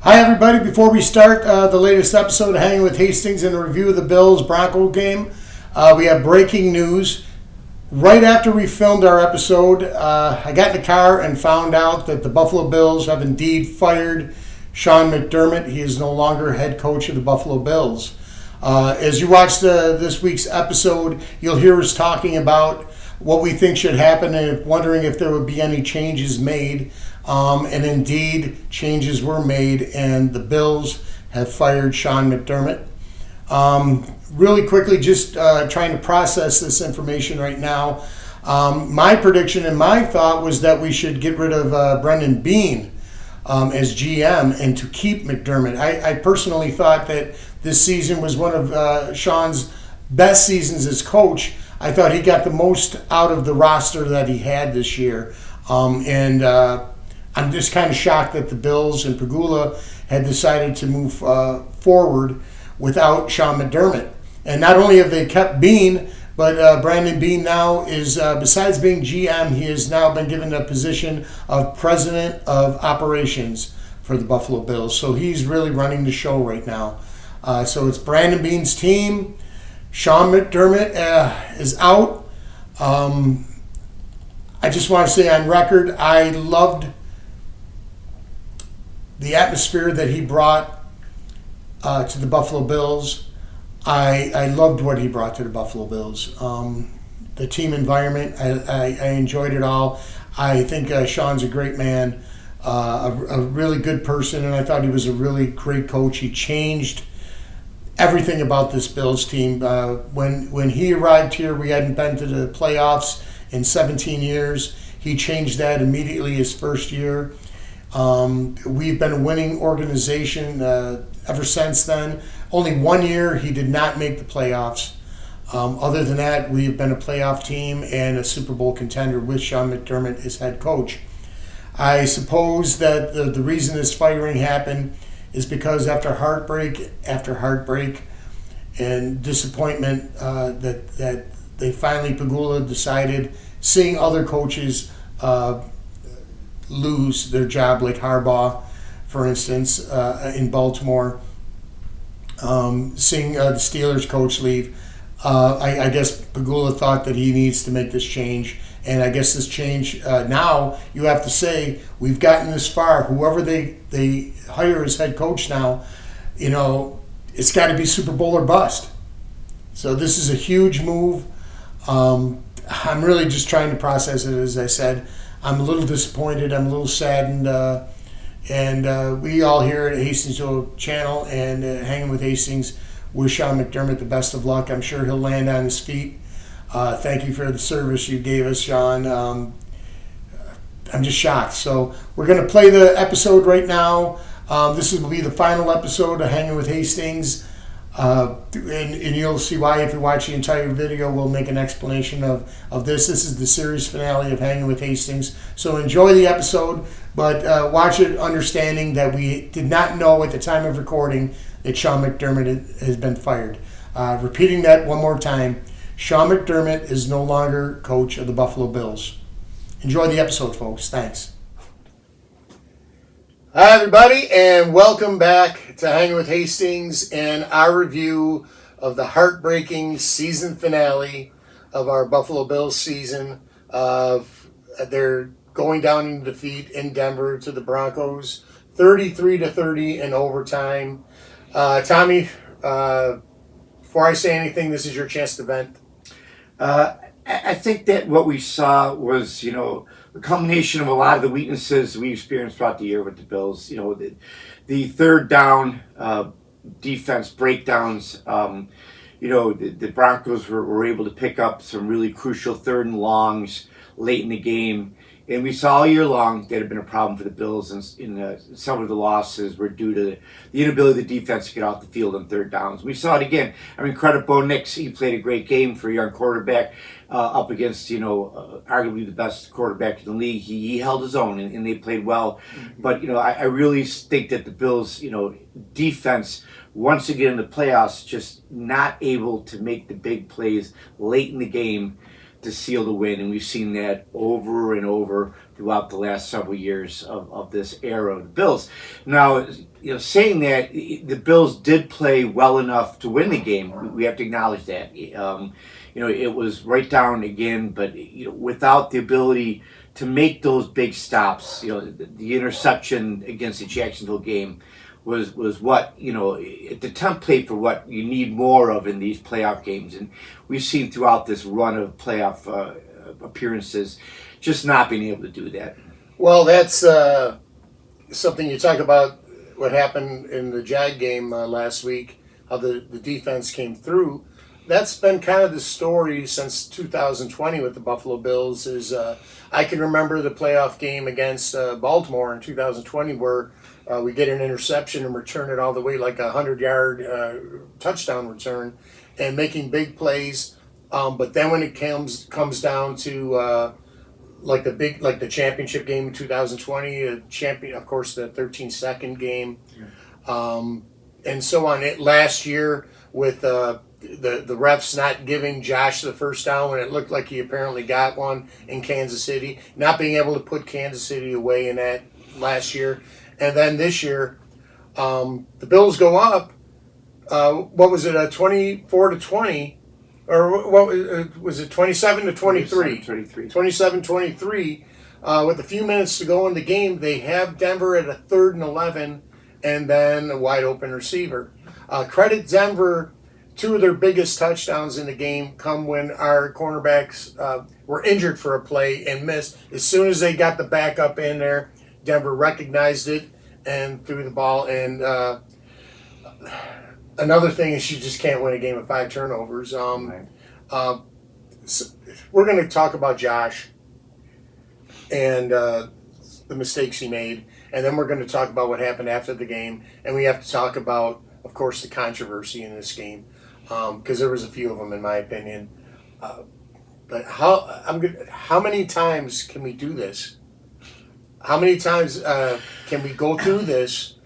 Hi, everybody. Before we start the latest episode of Hanging with Hastings and a review of the Bills-Broncos game, we have breaking news. Right after we filmed our episode, I got in the car and found out that the Buffalo Bills have indeed fired Sean McDermott. He is no longer head coach of the Buffalo Bills. As you watch this week's episode, you'll hear us talking about what we think should happen and wondering if there would be any changes made. And indeed, changes were made, and the Bills have fired Sean McDermott. Really quickly, just trying to process this information right now. My prediction and my thought was that we should get rid of Brendan Beane as GM and to keep McDermott. I personally thought that this season was one of Sean's best seasons as coach. I thought he got the most out of the roster that he had this year. I'm just kind of shocked that the Bills and Pegula had decided to move forward without Sean McDermott. And not only have they kept Beane, but Brandon Beane now is, besides being GM, he has now been given the position of President of Operations for the Buffalo Bills. So he's really running the show right now. So it's Brandon Beane's team. Sean McDermott is out. I just want to say on record, I loved the atmosphere that he brought to the Buffalo Bills. I loved what he brought to the Buffalo Bills. The team environment, I enjoyed it all. I think Sean's a great man, a really good person, and I thought he was a really great coach. He changed everything about this Bills team. When he arrived here, we hadn't been to the playoffs in 17 years. He changed that immediately his first year. We've been a winning organization ever since then. Only 1 year he did not make the playoffs. Other than that, we've been a playoff team and a Super Bowl contender with Sean McDermott as head coach. I suppose that the reason this firing happened is because after heartbreak and disappointment that they finally, Pegula decided, seeing other coaches lose their job, like Harbaugh, for instance, in Baltimore, seeing the Steelers coach leave, I guess Pegula thought that he needs to make this change. And I guess this change, now you have to say, we've gotten this far. Whoever they hire as head coach now, it's got to be Super Bowl or bust. So this is a huge move. I'm really just trying to process it, as I said. I'm a little disappointed. I'm a little saddened. And we all here at Hastings Channel and Hanging with Hastings wish Sean McDermott the best of luck. I'm sure he'll land on his feet. Thank you for the service you gave us, Sean. I'm just shocked. So we're going to play the episode right now. This will be the final episode of Hanging with Hastings. And you'll see why if you watch the entire video. We'll make an explanation of this. This is the series finale of Hanging with Hastings. So enjoy the episode, but watch it understanding that we did not know at the time of recording that Sean McDermott has been fired. Repeating that one more time, Sean McDermott is no longer coach of the Buffalo Bills. Enjoy the episode, folks. Thanks. Hi, everybody, and welcome back to Hanging with Hastings and our review of the heartbreaking season finale of our Buffalo Bills season. They're going down in defeat in Denver to the Broncos, 33-30 in overtime. Tommy, before I say anything, this is your chance to vent. I think that what we saw was, a combination of a lot of the weaknesses we experienced throughout the year with the Bills. The third down defense breakdowns. The Broncos were able to pick up some really crucial third and longs late in the game. And we saw all year long that had been a problem for the Bills, and some of the losses were due to the inability of the defense to get off the field on third downs. We saw it again. credit Bo Nix. He played a great game for a young quarterback up against, arguably the best quarterback in the league. He held his own, and they played well. Mm-hmm. But, I really think that the Bills, defense, once again in the playoffs, just not able to make the big plays late in the game to seal the win, and we've seen that over and over throughout the last several years of this era of the Bills. Now, saying that, the Bills did play well enough to win the game. We have to acknowledge that. It was right down again, but without the ability to make those big stops, the interception against the Jacksonville game was what the template for what you need more of in these playoff games, and we've seen throughout this run of playoff appearances just not being able to do that. Well, that's something you talk about. What happened in the Jag game last week? How the defense came through. That's been kind of the story since 2020 with the Buffalo Bills. I can remember the playoff game against Baltimore in 2020 where we get an interception and return it all the way like a 100-yard touchdown return and making big plays. But then when it comes down to like the championship game in 2020, of course the 13-second game, and so on. It last year with the refs not giving Josh the first down when it looked like he apparently got one in Kansas City, not being able to put Kansas City away in that last year. And then this year, the Bills go up. What was it? 24-20, or what was it? 27-23. 27-23. With a few minutes to go in the game, they have Denver at a 3rd and 11, and then a wide open receiver. Credit Denver. 2 of their biggest touchdowns in the game come when our cornerbacks were injured for a play and missed. As soon as they got the backup in there, Denver recognized it and threw the ball. And another thing is you just can't win a game with 5 turnovers. Right. So we're going to talk about Josh and the mistakes he made. And then we're going to talk about what happened after the game. And we have to talk about, of course, the controversy in this game. Because there was a few of them, in my opinion. But how many times can we do this? How many times can we go through this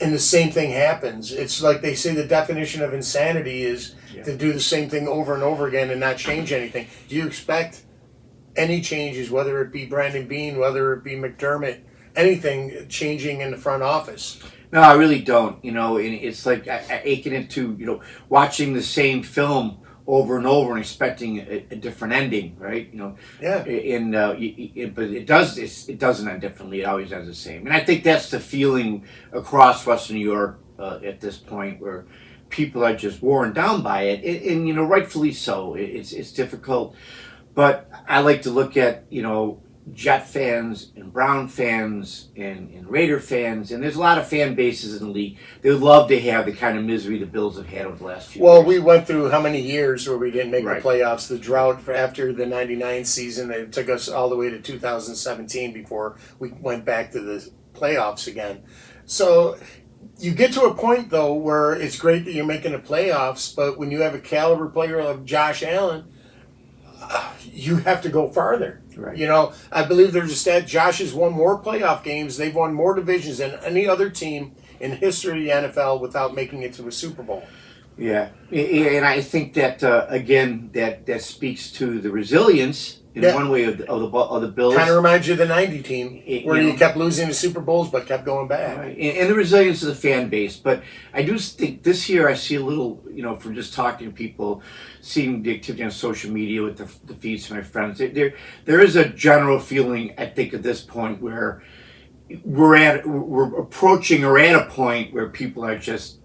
and the same thing happens? It's like they say the definition of insanity is to do the same thing over and over again and not change anything. Do you expect any changes, whether it be Brandon Beane, whether it be McDermott, anything changing in the front office? No, I really don't. And it's like I ache into watching the same film over and over and expecting a different ending, right? Yeah. But it doesn't end differently. It always ends the same. And I think that's the feeling across Western New York at this point, where people are just worn down by it, and rightfully so. It's difficult, but I like to look at Jet fans and Brown fans and Raider fans, and there's a lot of fan bases in the league. They would love to have the kind of misery the Bills have had over the last few years. Well, we went through how many years where we didn't make Right. the playoffs? The drought after the 99 season, it took us all the way to 2017 before we went back to the playoffs again. So you get to a point, though, where it's great that you're making the playoffs, but when you have a caliber player like Josh Allen, you have to go farther. Right. I believe there's a stat. Josh has won more playoff games. They've won more divisions than any other team in the history of the NFL without making it to a Super Bowl. Yeah, and I think that again, that speaks to the resilience in one way of the Bills. Kind of reminds you of the '90 team where you kept losing the Super Bowls but kept going back. Right. And the resilience of the fan base. But I do think this year I see a little, from just talking to people, seeing the activity on social media with the feeds from my friends. There is a general feeling, I think, at this point where we're approaching or at a point where people are just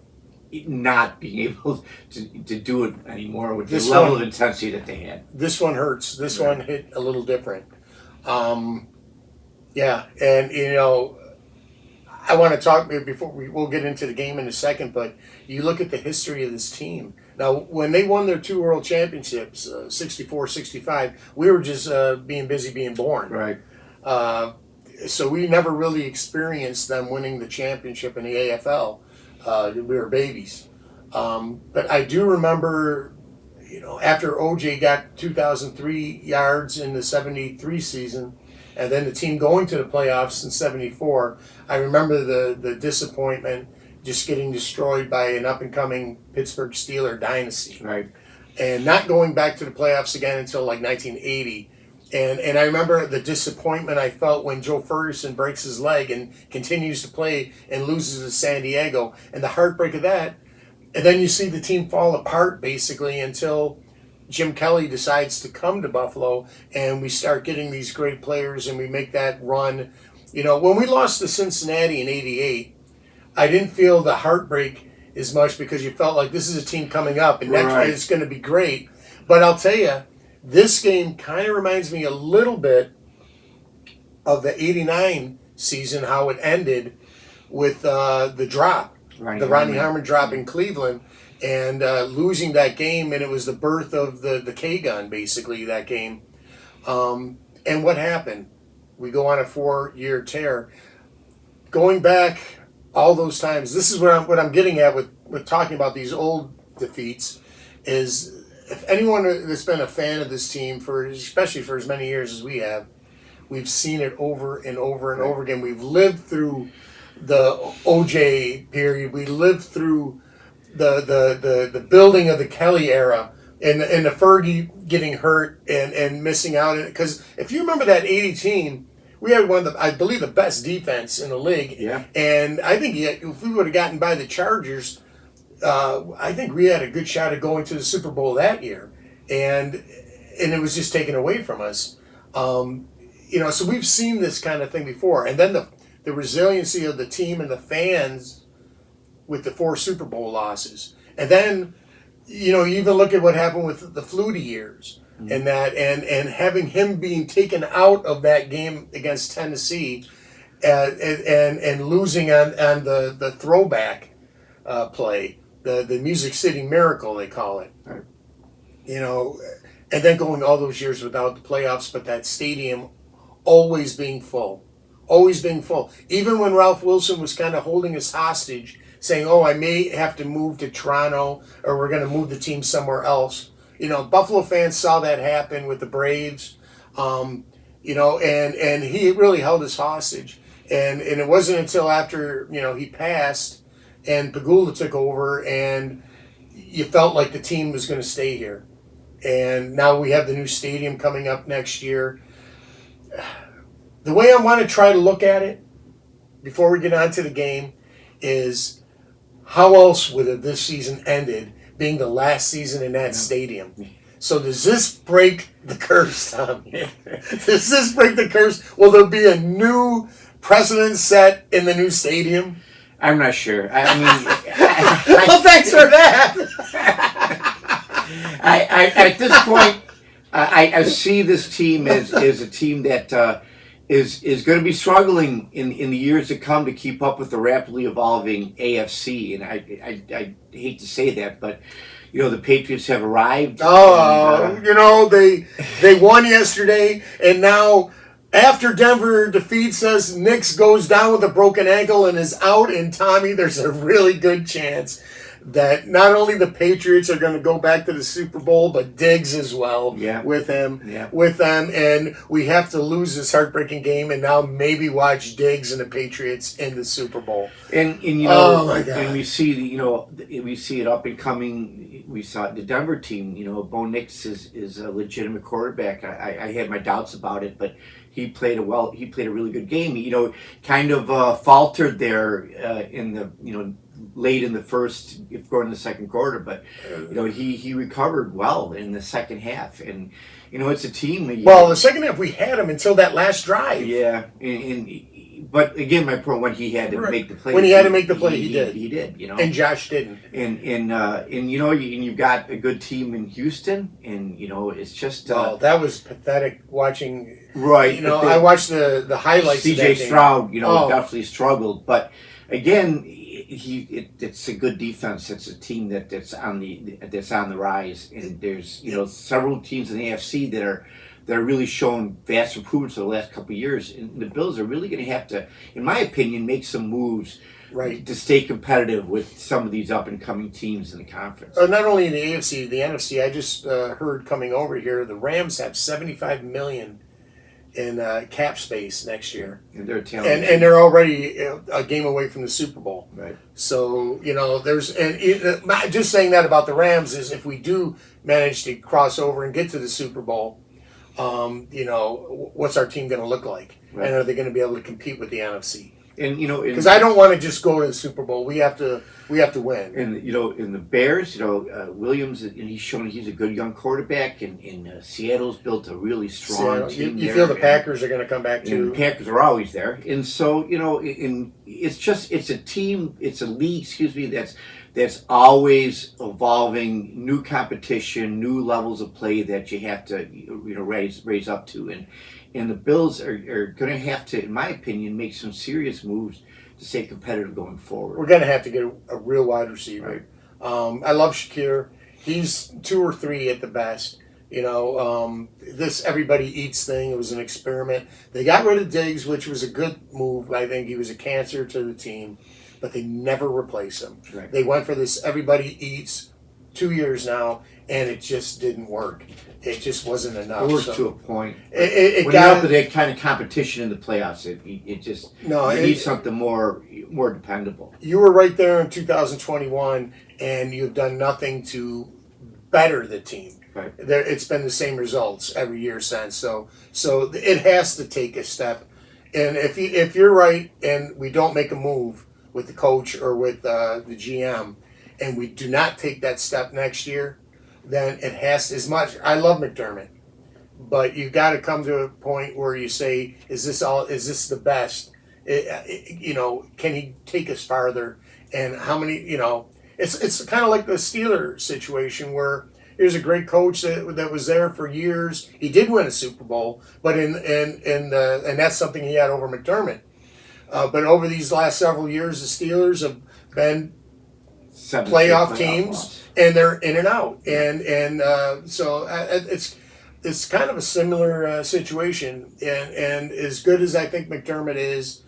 not being able to do it anymore with the level of intensity that they had. This one hurts. This one hit a little different. Yeah, and I want to talk before we'll get into the game in a second, but you look at the history of this team. Now, when they won their 2 world championships, 64, 65, we were just being busy being born. Right. So we never really experienced them winning the championship in the AFL. We were babies. But I do remember, after OJ got 2,003 yards in the 73 season, and then the team going to the playoffs in 74, I remember the disappointment just getting destroyed by an up-and-coming Pittsburgh Steeler dynasty. Right. And not going back to the playoffs again until like 1980. And I remember the disappointment I felt when Joe Ferguson breaks his leg and continues to play and loses to San Diego, and the heartbreak of that. And then you see the team fall apart basically until Jim Kelly decides to come to Buffalo, and we start getting these great players, and we make that run. You know, when we lost to Cincinnati in '88, I didn't feel the heartbreak as much because you felt like this is a team coming up, and next year it's going to be great. But I'll tell you, this game kind of reminds me a little bit of the '89 season, how it ended with the drop, the Ronnie Harmon drop in Cleveland, and losing that game, and it was the birth of the K-Gun, basically, that game. And what happened? We go on a 4-year tear. Going back all those times, this is what I'm getting at with talking about these old defeats, is if anyone that's been a fan of this team, especially for as many years as we have, we've seen it over and over and over again. We've lived through the OJ period. We lived through the building of the Kelly era and the Fergie getting hurt and missing out. Because if you remember that '80 team, we had one of I believe, the best defense in the league. Yeah. And I think if we would have gotten by the Chargers, I think we had a good shot at going to the Super Bowl that year. And it was just taken away from us. So we've seen this kind of thing before. And then the resiliency of the team and the fans with the 4 Super Bowl losses. And then, you even look at what happened with the Flutie years and that, and having him being taken out of that game against Tennessee and losing on the throwback play, the Music City Miracle, they call it. Right. And then going all those years without the playoffs, but that stadium always being full. Always being full. Even when Ralph Wilson was kind of holding us hostage, saying, I may have to move to Toronto or we're going to move the team somewhere else. Buffalo fans saw that happen with the Braves, and he really held us hostage. And it wasn't until after, he passed and Pagula took over and you felt like the team was going to stay here. And now we have the new stadium coming up next year. The way I want to try to look at it before we get on to the game is how else would have this season ended being the last season in that stadium? So does this break the curse, Tommy? Does this break the curse? Will there be a new precedent set in the new stadium? I'm not sure. I mean, well, thanks for that. At this point, I see this team as a team that is going to be struggling in the years to come to keep up with the rapidly evolving AFC. And I hate to say that, but the Patriots have arrived. They won yesterday, and now after Denver defeats us, Nix goes down with a broken ankle and is out. And Tommy, there's a really good chance that not only the Patriots are going to go back to the Super Bowl, but Diggs as well with them. And we have to lose this heartbreaking game and now maybe watch Diggs and the Patriots in the Super Bowl. And oh my God. And we see we see it up and coming. We saw the Denver team. Bo Nix is a legitimate quarterback. I had my doubts about it, but he played a really good game. Kind of faltered there in the late in the first, if going in the second quarter, but he recovered well in the second half, and it's a team. The second half we had him until that last drive. Yeah, but again, my point, when he had to make the play, he did. He did. And Josh didn't. And you've got a good team in Houston, and it's just that was pathetic watching. Right. I watched the highlights. C.J. Stroud, definitely struggled, but again, it's a good defense. It's a team that's on the rise, and there's several teams in the AFC that are really shown vast improvements over the last couple of years. And the Bills are really going to have to, in my opinion, make some moves to stay competitive with some of these up and coming teams in the conference. Not only in the AFC, the NFC. I just heard coming over here, the Rams have $75 million in cap space next year, and they're talented, and they're already a game away from the Super Bowl. Right. So just saying that about the Rams is if we do manage to cross over and get to the Super Bowl, What's our team going to look like, Right. and are they going to be able to compete with the NFC? And Because I don't want to just go to the Super Bowl. We have to win. And in the Bears, Williams, and he's shown he's a good young quarterback. And Seattle's built a really strong team. You there, feel the Packers are going to come back and too. the Packers are always there, and so it's a team, it's a league, excuse me, that's always evolving, new competition, new levels of play that you have to raise up to, and the Bills are going to have to, in my opinion, make some serious moves to stay competitive going forward. We're going to have to get a real wide receiver. Right. I love Shakir. He's 2 or 3 at the best. This everybody eats thing, it was an experiment. They got rid of Diggs, which was a good move. I think he was a cancer to the team, but they never replaced him. Right. They went for this everybody eats 2 years now, and it just didn't work. It just wasn't enough. It worked to a point. It when got you're up to that kind of competition in the playoffs, you need something more dependable. You were right there in 2021, and you've done nothing to better the team. Right. It's been the same results every year since. So it has to take a step. And if you're right, and we don't make a move with the coach or with the GM, and we do not take that step next year, then it has as much. I love McDermott, but you've got to come to a point where you say, is this the best? Can he take us farther? And how many? It's kind of like the Steelers situation where here's a great coach that was there for years. He did win a Super Bowl, but and that's something he had over McDermott. But over these last several years, the Steelers have been playoff teams, and they're in and out, so it's kind of a similar situation. And as good as I think McDermott is,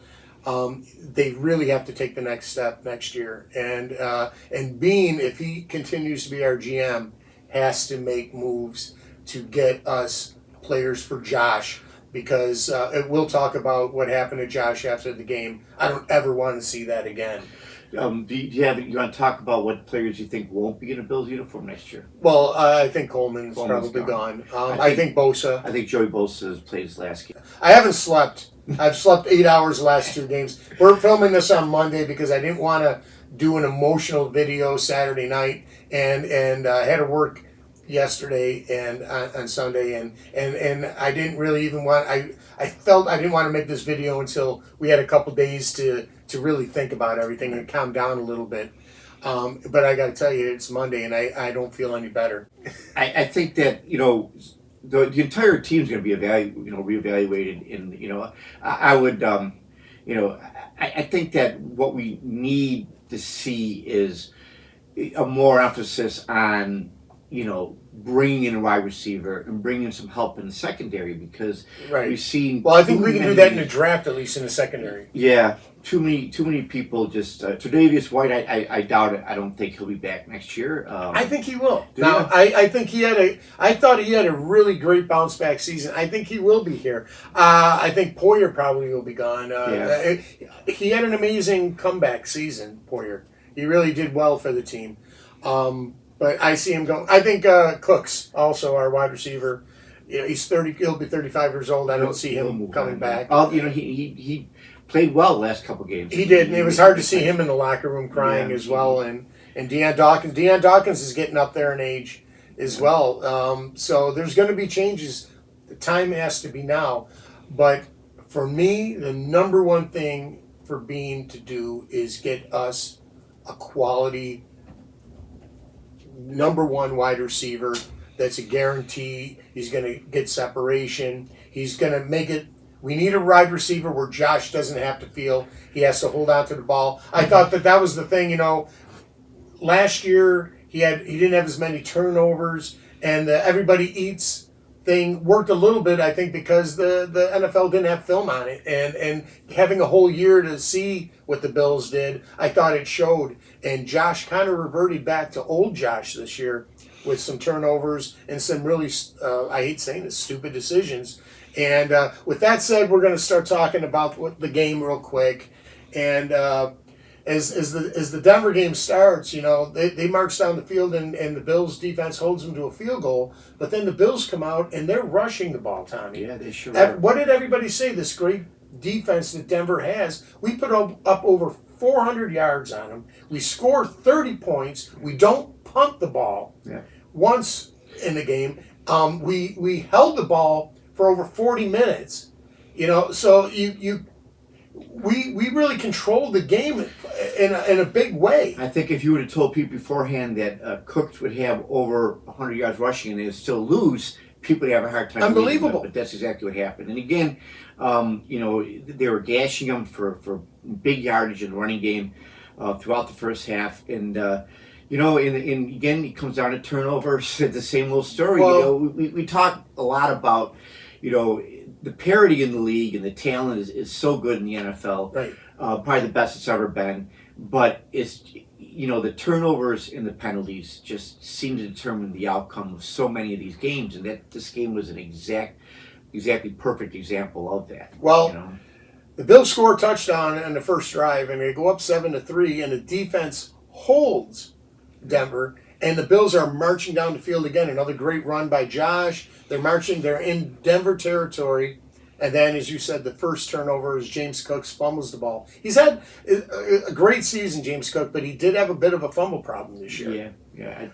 they really have to take the next step next year. And Bean, if he continues to be our GM, has to make moves to get us players for Josh, because we'll talk about what happened to Josh after the game. I don't ever want to see that again. You want to talk about what players you think won't be in a Bills uniform next year? Well, I think Coleman's probably gone. I think Bosa. I think Joey Bosa has played his last game. I haven't slept. I've slept 8 hours the last 2 games. We're filming this on Monday because I didn't want to do an emotional video Saturday night, and I had to work yesterday and on Sunday, and I didn't really even want. I felt I didn't want to make this video until we had a couple days to really think about everything and calm down a little bit. But I got to tell you, it's Monday, and I don't feel any better. I think that the entire team's going to be reevaluated. And I would I think that what we need to see is a more emphasis on bringing in a wide receiver and bringing some help in the secondary, because we've seen. Well, I think we can do that in the draft, at least in the secondary. Yeah, too many people just. Tre'Davious White, I doubt it. I don't think he'll be back next year. I think he will. Now, I think I thought he had a really great bounce back season. I think he will be here. I think Poyer probably will be gone. He had an amazing comeback season. Poyer, he really did well for the team. But I see him going. I think Cooks, also our wide receiver, he's 30. He'll be 35 years old. I don't see him coming back. He played well the last couple games. He did, and it was hard to see him in the locker room crying as well. And Deion Dawkins is getting up there in age as well. So there's going to be changes. The time has to be now. But for me, the number one thing for Bean to do is get us a quality number one wide receiver that's a guarantee. He's going to get separation. He's going to make it. We need a wide receiver where Josh doesn't have to feel he has to hold on to the ball. I thought that was the thing. Last year he didn't have as many turnovers, and the everybody eats thing worked a little bit, I think, because the NFL didn't have film on it, and having a whole year to see what the Bills did, I thought it showed. And Josh kind of reverted back to old Josh this year with some turnovers and some really, I hate saying this, stupid decisions. And with that said, we're going to start talking about the game real quick. And as the Denver game starts, they march down the field and the Bills defense holds them to a field goal. But then the Bills come out and they're rushing the ball, Tommy. Yeah, they sure are. What did everybody say? This great defense that Denver has. We put up over 400 yards on them. We score 30 points. We don't punt the ball once in the game. We held the ball for over 40 minutes. So we really controlled the game in a big way. I think if you would have told people beforehand that Cook would have over 100 yards rushing and they would still lose, people would have a hard time. Unbelievable. But that's exactly what happened. And again, they were gashing him for big yardage in the running game throughout the first half. And, and again, it comes down to turnovers. The same little story. Well, we talk a lot about, the parity in the league and the talent is so good in the NFL. Right. Probably the best it's ever been. But it's, the turnovers and the penalties just seem to determine the outcome of so many of these games. And that this game was an exactly perfect example of that. Well, the Bills score a touchdown in the first drive, and they go up 7-3, and the defense holds Denver, and the Bills are marching down the field again. Another great run by Josh. They're in Denver territory, and then, as you said, the first turnover is James Cook fumbles the ball. He's had a great season, James Cook, but he did have a bit of a fumble problem this year. Yeah. I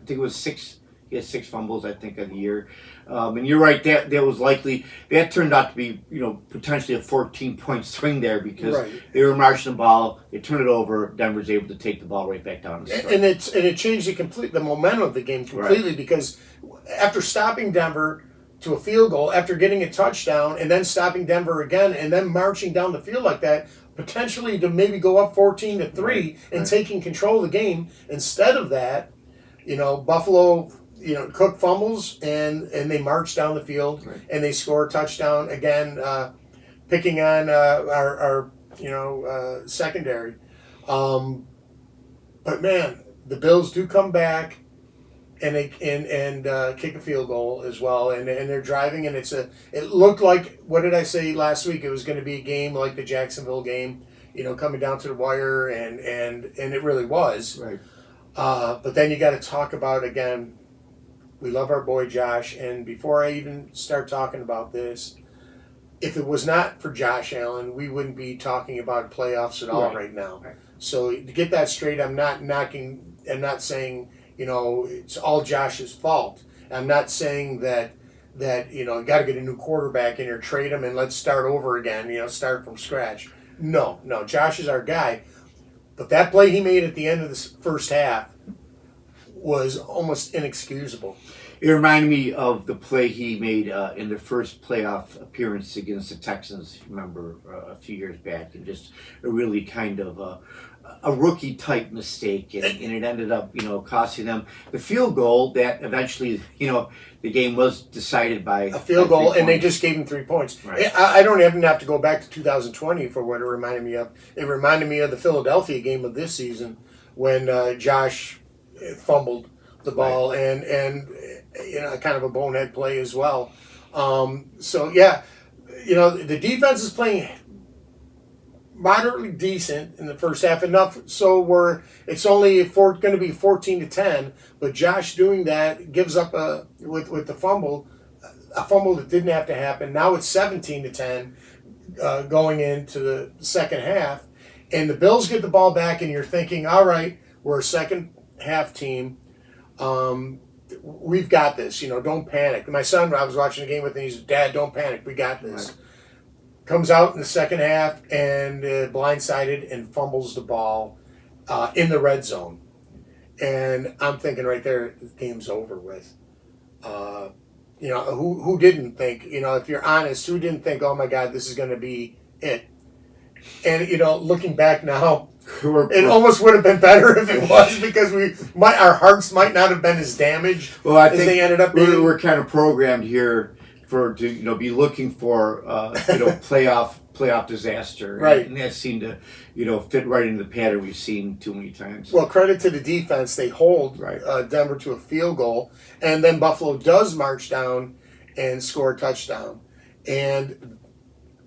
think it was 6. He had 6 fumbles, I think, of the year. And you're right, that was likely, that turned out to be, potentially a 14-point swing there because they were marching the ball, they turned it over, Denver's able to take the ball right back down. And it changed the momentum of the game completely because after stopping Denver to a field goal, after getting a touchdown, and then stopping Denver again, and then marching down the field like that, potentially to maybe go up 14-3 and taking control of the game. Instead of that, Buffalo... Cook fumbles and they march down the field and they score a touchdown again, picking on our secondary. But man, the Bills do come back and they kick a field goal as well, and they're driving, and it looked like, what did I say last week? It was going to be a game like the Jacksonville game, coming down to the wire, and it really was. Right. But then you got to talk about again. We love our boy Josh, and before I even start talking about this, if it was not for Josh Allen, we wouldn't be talking about playoffs at all right now. Right. So to get that straight, I'm not saying, it's all Josh's fault. I'm not saying that got to get a new quarterback in here, trade him, and let's start over again, start from scratch. No, Josh is our guy. But that play he made at the end of the first half was almost inexcusable. It reminded me of the play he made in the first playoff appearance against the Texans, remember, a few years back, and just a really kind of a rookie-type mistake, and it ended up, costing them the field goal that eventually, the game was decided by a field goal, and they just gave him 3 points. Right. I don't even have to go back to 2020 for what it reminded me of. It reminded me of the Philadelphia game of this season when Josh fumbled the ball and kind of a bonehead play as well. The defense is playing moderately decent in the first half, enough so it's only going to be 14-10, but Josh doing that gives up with the fumble, a fumble that didn't have to happen. Now it's 17-10 going into the second half, and the Bills get the ball back, and you're thinking, all right, we're a second half team. We've got this, don't panic. My son, I was watching the game with him, he's, Dad, don't panic, we got this. Right. Comes out in the second half and blindsided and fumbles the ball in the red zone. And I'm thinking right there, the game's over with. Who didn't think, if you're honest, who didn't think, oh my God, this is going to be it? And, looking back now, it almost would have been better if it was, because our hearts might not have been as damaged as they ended up being. We're kind of programmed here to be looking for playoff disaster, right? And that seemed to fit right into the pattern we've seen too many times. Well, credit to the defense, they hold Denver to a field goal, and then Buffalo does march down and score a touchdown. And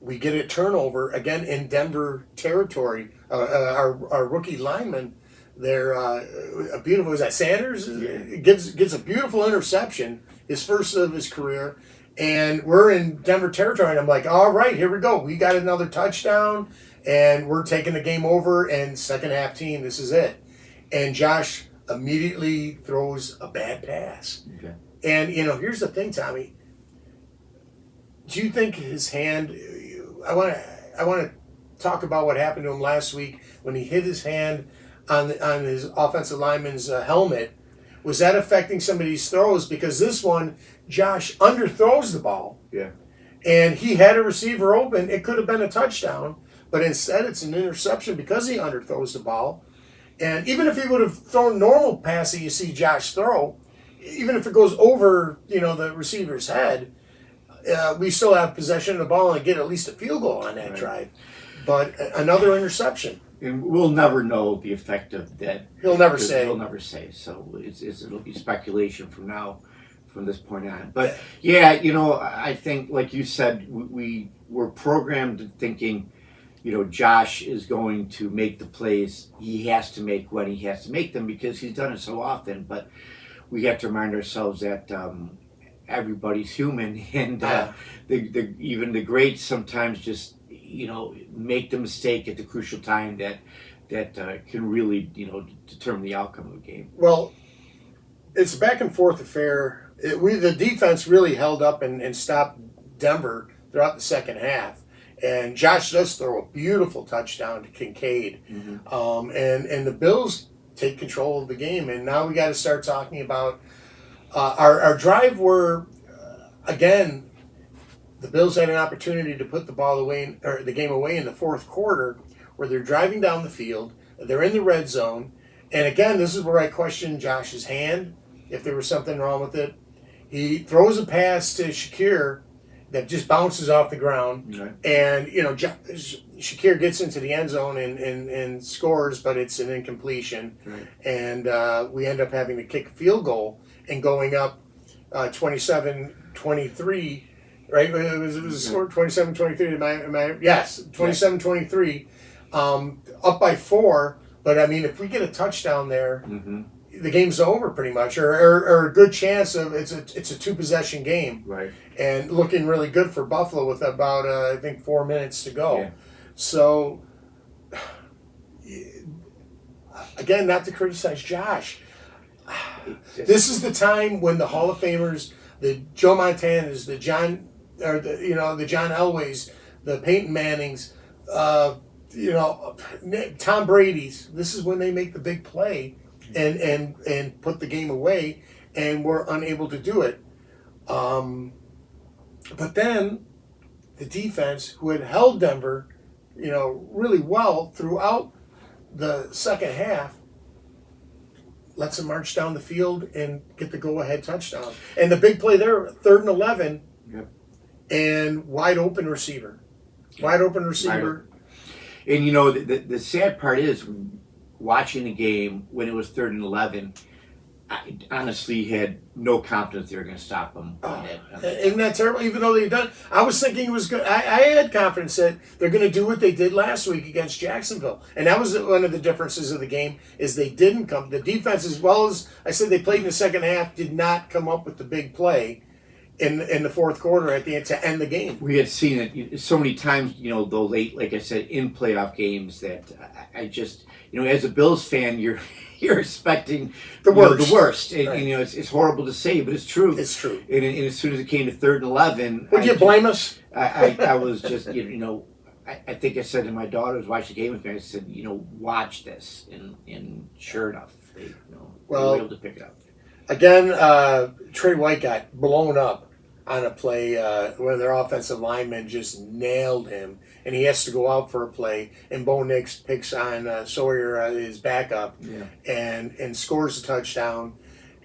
we get a turnover again in Denver territory. Our rookie lineman there, a beautiful, was that Sanders? Yeah. Gets a beautiful interception, his first of his career. And we're in Denver territory, and I'm like, all right, here we go. We got another touchdown, and we're taking the game over, and second half team, this is it. And Josh immediately throws a bad pass. Okay. And, here's the thing, Tommy. Do you think his hand, I want to talk about what happened to him last week when he hit his hand on his offensive lineman's helmet. Was that affecting some of these throws? Because this one, Josh underthrows the ball. Yeah. And he had a receiver open. It could have been a touchdown, but instead it's an interception because he underthrows the ball. And even if he would have thrown normal pass that you see Josh throw, even if it goes over, the receiver's head, we still have possession of the ball and get at least a field goal on that drive. But another interception. And we'll never know the effect of that. He'll never say. He'll never say. So it'll be speculation from this point on. But yeah, I think, like you said, we were programmed thinking, Josh is going to make the plays he has to make when he has to make them because he's done it so often. But we have to remind ourselves that everybody's human, and even the greats sometimes just make the mistake at the crucial time that can really determine the outcome of the game. Well, it's a back and forth affair. The defense really held up and stopped Denver throughout the second half. And Josh does throw a beautiful touchdown to Kincaid. Mm-hmm. And the Bills take control of the game. And now we got to start talking about our drive where, again, the Bills had an opportunity to put the ball away, or the game away in the fourth quarter, where they're driving down the field. They're in the red zone. And again, this is where I question Josh's hand, if there was something wrong with it. He throws a pass to Shakir that just bounces off the ground. Right. And, Shakir gets into the end zone and scores, but it's an incompletion. Right. And we end up having to kick a field goal and going up 27-23. Right? It was a score 27-23. Yes, 27-23. Up by 4. But, if we get a touchdown there, mm-hmm. the game's over pretty much, or a good chance of it's a 2-possession game. Right. And looking really good for Buffalo with about, 4 minutes to go. Yeah. So, again, not to criticize Josh. This is the time when the Hall of Famers, the Joe Montanas, the John Elways, the Peyton Mannings, Tom Brady's. This is when they make the big play and put the game away, and we're unable to do it. But then the defense, who had held Denver, really well throughout the second half, lets them march down the field and get the go-ahead touchdown. And the big play there, 3rd and 11, yep. And wide open receiver. And the sad part is, watching the game when it was 3rd and 11, I honestly had no confidence they were going to stop them. Isn't that terrible? Even though they've done, I was thinking it was good. I had confidence that they're going to do what they did last week against Jacksonville, and that was one of the differences of the game. Is they didn't come. The defense, as well as I said, they played in the second half, did not come up with the big play in the fourth quarter at the end to end the game. We had seen it so many times, though late, like I said, in playoff games, that I just, as a Bills fan, you're expecting the worst. And, right. It's horrible to say, but it's true. It's true. And as soon as it came to 3rd and 11, would you blame us? I was just, I think I said to my daughters watching the game with me, I said, watch this, and sure enough, they were able to pick it up. Again, Trey White got blown up on a play where their offensive lineman just nailed him, and he has to go out for a play, and Bo Nix picks on Sawyer, his backup, and scores a touchdown.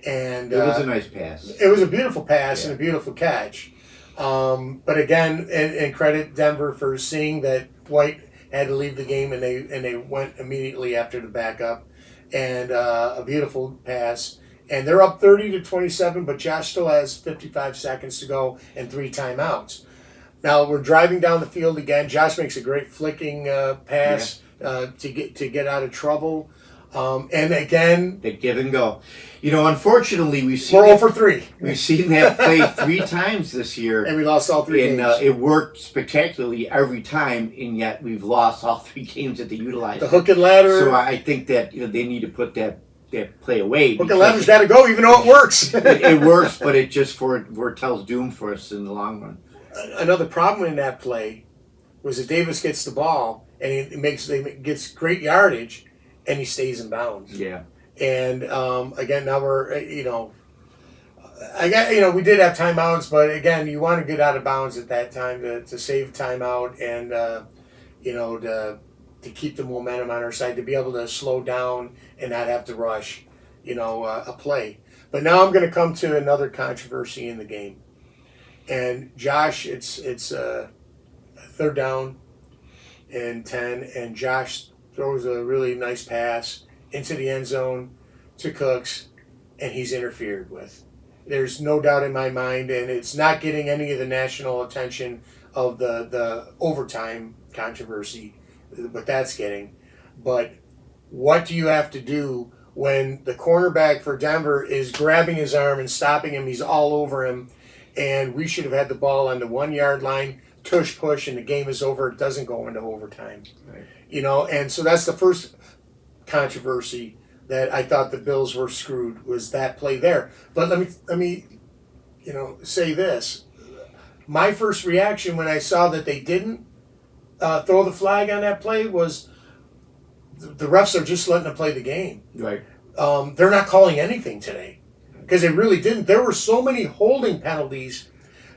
And it was a nice pass. It was a beautiful pass and a beautiful catch. But again, and credit Denver for seeing that White had to leave the game, and they went immediately after the backup, and a beautiful pass. And they're up 30-27, but Josh still has 55 seconds to go and 3 timeouts. Now we're driving down the field again. Josh makes a great flicking pass to get out of trouble. And again, They give and go. Unfortunately, we're 0 for 3. We've seen that play 3 times this year. And we lost all 3 games. It worked spectacularly every time, and yet we've lost all 3 games that they utilized. The hook and ladder. So I think that they need to put that play away. Hook and ladder's got to go, even though it works. It works, but it just foretells doom for us in the long run. Another problem in that play was that Davis gets the ball and he gets great yardage, and he stays in bounds. Yeah. And again, now we're we did have timeouts, but again, you want to get out of bounds at that time to save timeout and to keep the momentum on our side, to be able to slow down and not have to rush, a play. But now I'm going to come to another controversy in the game. And Josh, it's 3rd down and 10, and Josh throws a really nice pass into the end zone to Cooks, and he's interfered with. There's no doubt in my mind, and it's not getting any of the national attention of the overtime controversy, what that's getting. But what do you have to do when the cornerback for Denver is grabbing his arm and stopping him? He's all over him, and we should have had the ball on the 1 yard line, tush push, and the game is over. It doesn't go into overtime. Right. And so that's the first controversy that I thought the Bills were screwed, was that play there. But let me say this. My first reaction when I saw that they didn't throw the flag on that play was the refs are just letting them play the game. Right. They're not calling anything today because they really didn't. There were so many holding penalties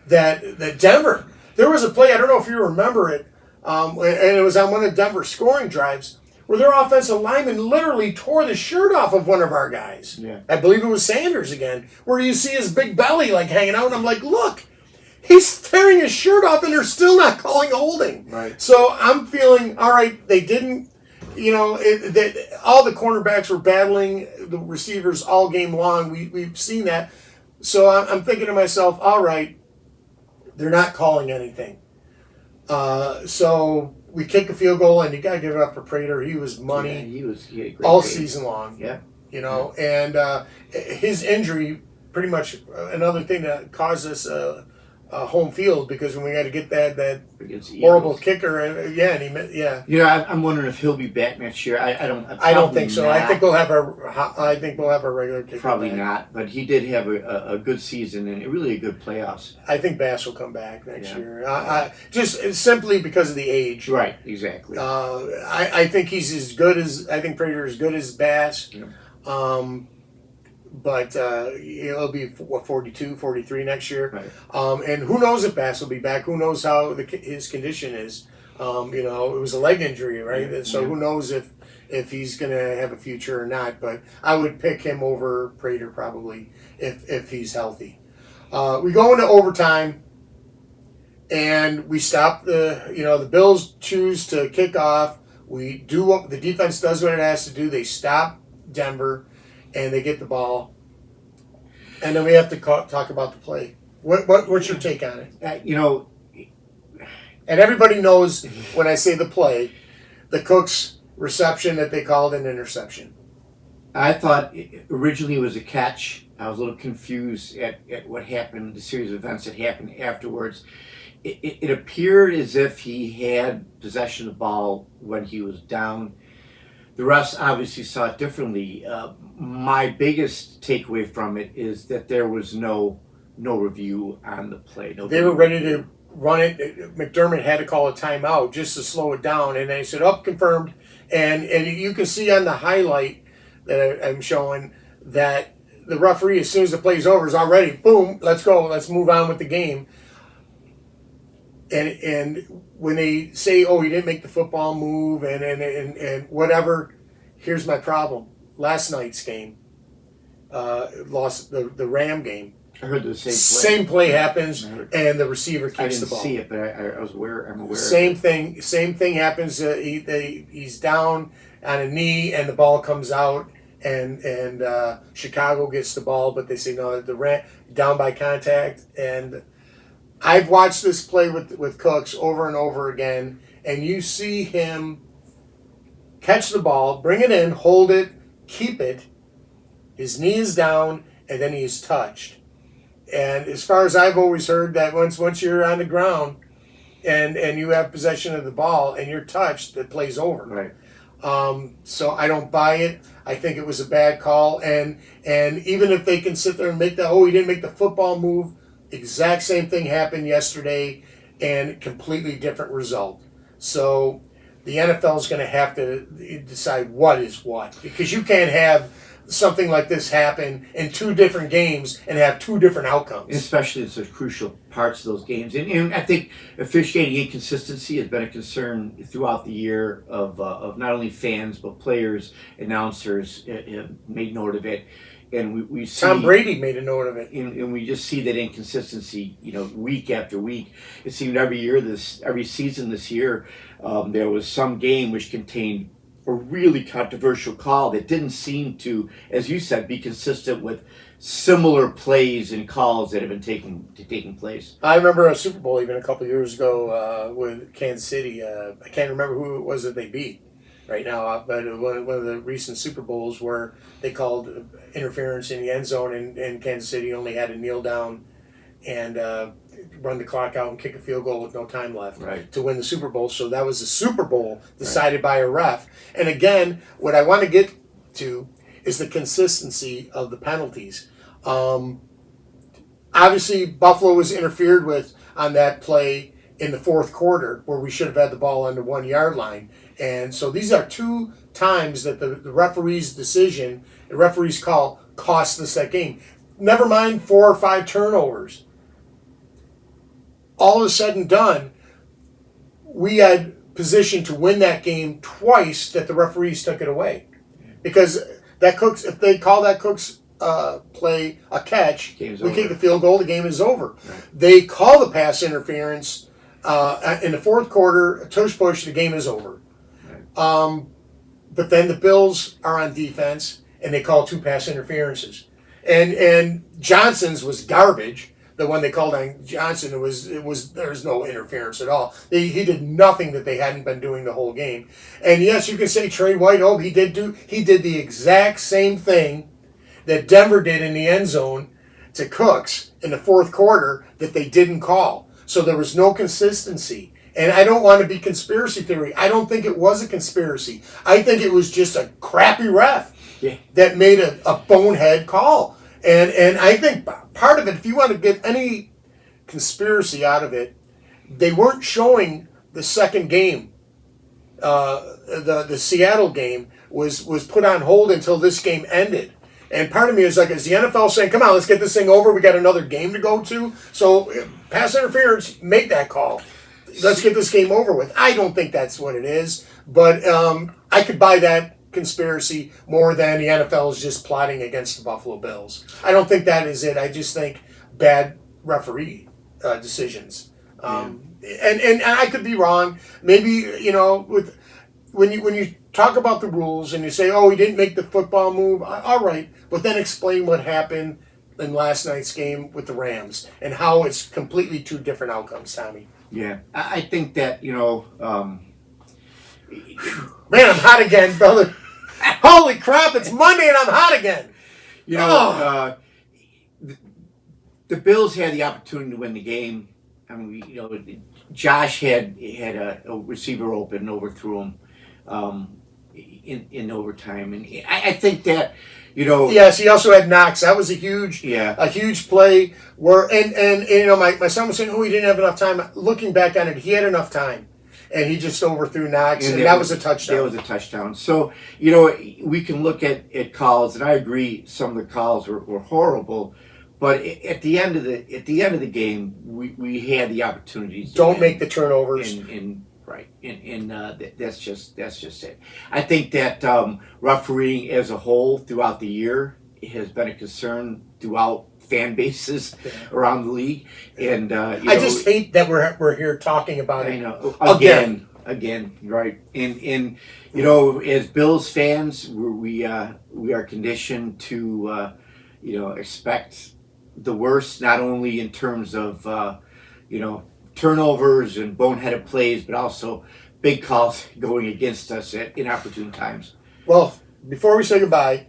that Denver. There was a play, I don't know if you remember it, and it was on one of Denver's scoring drives, where their offensive lineman literally tore the shirt off of one of our guys. Yeah. I believe it was Sanders again, where you see his big belly hanging out, and I'm like, look, he's tearing his shirt off, and they're still not calling holding. Right. So I'm feeling, all right, they didn't, all the cornerbacks were battling the receivers all game long. We've seen that. So I'm thinking to myself, all right, they're not calling anything. So we kick a field goal, and you got to give it up for Prater. He was money. Yeah, he had a great all game. season long. Yeah. And his injury, pretty much another thing that caused us home field, because when we had to get that horrible kicker, and he I'm wondering if he'll be back next year. I don't think so. Not. I think we'll have a regular kicker. Probably back. not, but he did have a good season and really a good playoffs. I think Bass will come back next year. Just simply because of the age. Right, exactly. I think he's as good as, I think Prater is good as Bass. Yeah. But it'll be 42, 43 next year. Right. And who knows if Bass will be back? Who knows how his condition is? It was a leg injury, right? And so who knows if he's going to have a future or not? But I would pick him over Prater probably if he's healthy. We go into overtime, and we stop the Bills choose to kick off. We do what the defense does, what it has to do. They stop Denver, and they get the ball, and then we have to talk about the play. What's your take on it? And everybody knows when I say the play, the Cooks reception that they called an interception. I thought originally it was a catch. I was a little confused at what happened, the series of events that happened afterwards. It appeared as if he had possession of the ball when he was down. The refs obviously saw it differently. My biggest takeaway from it is that there was no review on the play. They were ready to run it. McDermott had to call a timeout just to slow it down, and they said, confirmed. And you can see on the highlight that I'm showing that the referee, as soon as the play's over, is already, boom, let's go, let's move on with the game. And when they say, he didn't make the football move and whatever, here's my problem. Last night's game, lost the Ram game. I heard the same play happens, and the receiver kicks the ball. I didn't see it, but I was aware. I'm aware. Same thing happens. He's down on a knee, and the ball comes out, and Chicago gets the ball, but they say no. The Ram down by contact, and I've watched this play with Cooks over and over again, and you see him catch the ball, bring it in, hold it, keep it. His knee is down, and then he is touched. And as far as I've always heard, that once you're on the ground and you have possession of the ball and you're touched, the play's over. Right. So I don't buy it. I think it was a bad call. And even if they can sit there and make that, he didn't make the football move, exact same thing happened yesterday, and completely different result. So the NFL is going to have to decide what is what, because you can't have something like this happen in two different games and have two different outcomes. Especially in such crucial parts of those games. And I think officiating inconsistency has been a concern throughout the year of not only fans, but players, announcers have made note of it. And we see Tom Brady made a note of it. And we just see that inconsistency, week after week. It seemed every season this year, there was some game which contained a really controversial call that didn't seem to, as you said, be consistent with similar plays and calls that have been taking place. I remember a Super Bowl even a couple of years ago with Kansas City. I can't remember who it was that they beat right now, but one of the recent Super Bowls where they called interference in the end zone, and Kansas City only had to kneel down and run the clock out and kick a field goal with no time left to win the Super Bowl. So that was a Super Bowl decided by a ref. And again, what I want to get to is the consistency of the penalties. Obviously, Buffalo was interfered with on that play in the fourth quarter where we should have had the ball on the 1 yard line. And so these are two times that the referee's decision, the referee's call, cost us that game. Never mind 4 or 5 turnovers. All is said and done, we had position to win that game twice that the referees took it away. Because that Cooks, if they call that Cooks play a catch, we kick the field goal, the game is over. Right. They call the pass interference in the fourth quarter, tush push, the game is over. Right. But then the Bills are on defense, and they call 2 pass interferences. And Johnson's was garbage. The one they called on Johnson, it was there's no interference at all. He did nothing that they hadn't been doing the whole game. And yes, you can say Trey White, he did the exact same thing that Denver did in the end zone to Cooks in the fourth quarter that they didn't call. So there was no consistency. And I don't want to be conspiracy theory. I don't think it was a conspiracy. I think it was just a crappy ref that made a bonehead call. And I think part of it, if you want to get any conspiracy out of it, they weren't showing the second game. The Seattle game was put on hold until this game ended. And part of me is like, is the NFL saying, come on, let's get this thing over. We got another game to go to. So pass interference, make that call. Let's get this game over with. I don't think that's what it is. But I could buy that conspiracy more than the NFL is just plotting against the Buffalo Bills. I don't think that is it. I just think bad referee decisions. And I could be wrong. Maybe, with when you talk about the rules and you say, he didn't make the football move, all right, but then explain what happened in last night's game with the Rams and how it's completely 2 different outcomes, Tommy. Yeah, I think that, Man, I'm hot again, brother. Holy crap, it's Monday and I'm hot again. The Bills had the opportunity to win the game. I mean, Josh had a receiver open and overthrew him in overtime. And I think that, Yes, he also had Knox. That was a huge play where, my son was saying, he didn't have enough time. Looking back on it, he had enough time. And he just overthrew Knox, and that was a touchdown. That was a touchdown. So, we can look at calls, and I agree some of the calls were horrible, but at the end of the game, we had the opportunities. Don't make the turnovers. That's just it. I think that refereeing as a whole throughout the year has been a concern throughout fan bases around the league, and I just hate that we're here talking about it. Again, right? And as Bills fans, we are conditioned to expect the worst, not only in terms of turnovers and boneheaded plays, but also big calls going against us at inopportune times. Well, before we say goodbye,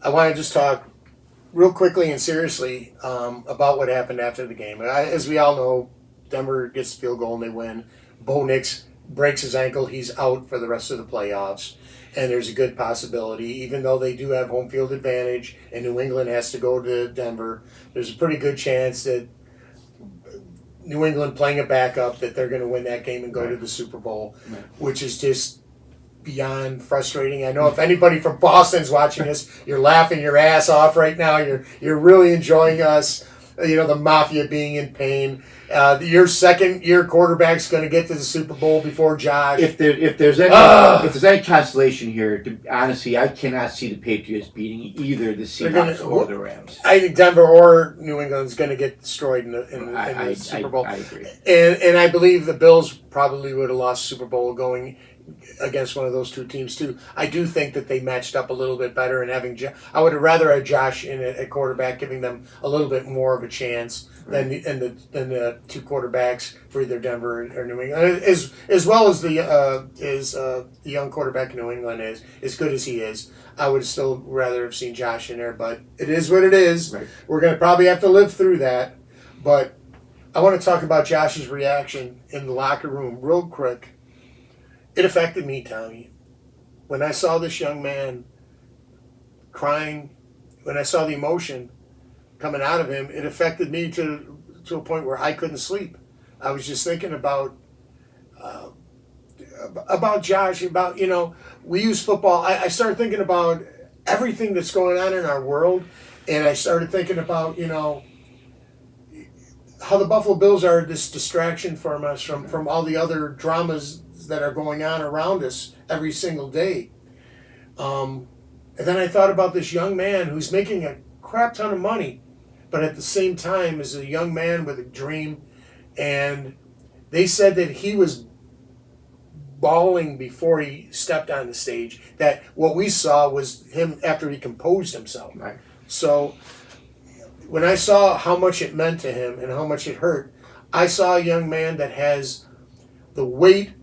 I want to just talk real quickly and seriously about what happened after the game. As we all know, Denver gets the field goal and they win. Bo Nix breaks his ankle. He's out for the rest of the playoffs. And there's a good possibility, even though they do have home field advantage and New England has to go to Denver, there's a pretty good chance that New England playing a backup that they're going to win that game and go to the Super Bowl, which is just beyond frustrating. I know if anybody from Boston's watching this, you're laughing your ass off right now. You're really enjoying us. The Mafia being in pain. Your second-year quarterback's going to get to the Super Bowl before Josh. If there's any consolation here, honestly, I cannot see the Patriots beating either the Seahawks or the Rams. I think Denver or New England's going to get destroyed in the Super Bowl. I agree. And I believe the Bills probably would have lost Super Bowl going against one of those two teams too. I do think that they matched up a little bit better, and I would have rather had Josh in a quarterback, giving them a little bit more of a chance than the two quarterbacks for either Denver or New England. As well as the young quarterback in New England is as good as he is. I would still rather have seen Josh in there, but it is what it is. Right. We're going to probably have to live through that. But I want to talk about Josh's reaction in the locker room real quick. It affected me, Tommy. When I saw this young man crying, when I saw the emotion coming out of him, it affected me to a point where I couldn't sleep. I was just thinking about Josh, we use football. I started thinking about everything that's going on in our world, and I started thinking about, how the Buffalo Bills are this distraction from us, from all the other dramas that are going on around us every single day. And then I thought about this young man who's making a crap ton of money, but at the same time is a young man with a dream. And they said that he was bawling before he stepped on the stage. That what we saw was him after he composed himself. Right. So when I saw how much it meant to him and how much it hurt, I saw a young man that has the weight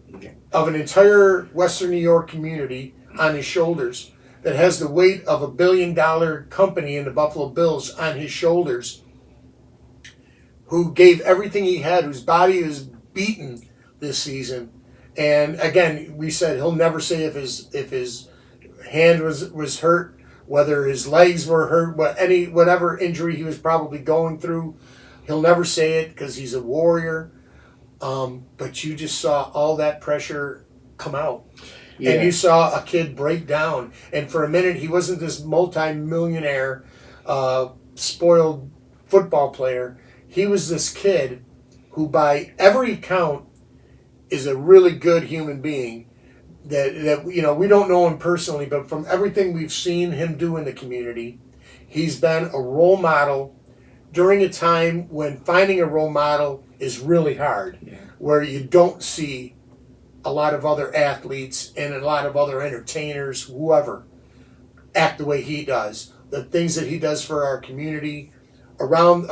of an entire Western New York community on his shoulders, that has the weight of $1 billion company in the Buffalo Bills on his shoulders, who gave everything he had, whose body is beaten this season. And again, we said he'll never say if his hand was hurt, whether his legs were hurt, whatever injury he was probably going through. He'll never say it because he's a warrior. But you just saw all that pressure come out. Yeah. And you saw a kid break down. And for a minute, he wasn't this multi-millionaire, spoiled football player. He was this kid who, by every count, is a really good human being. That we don't know him personally, but from everything we've seen him do in the community, he's been a role model during a time when finding a role model is really hard, where you don't see a lot of other athletes and a lot of other entertainers, whoever, act the way he does. The things that he does for our community around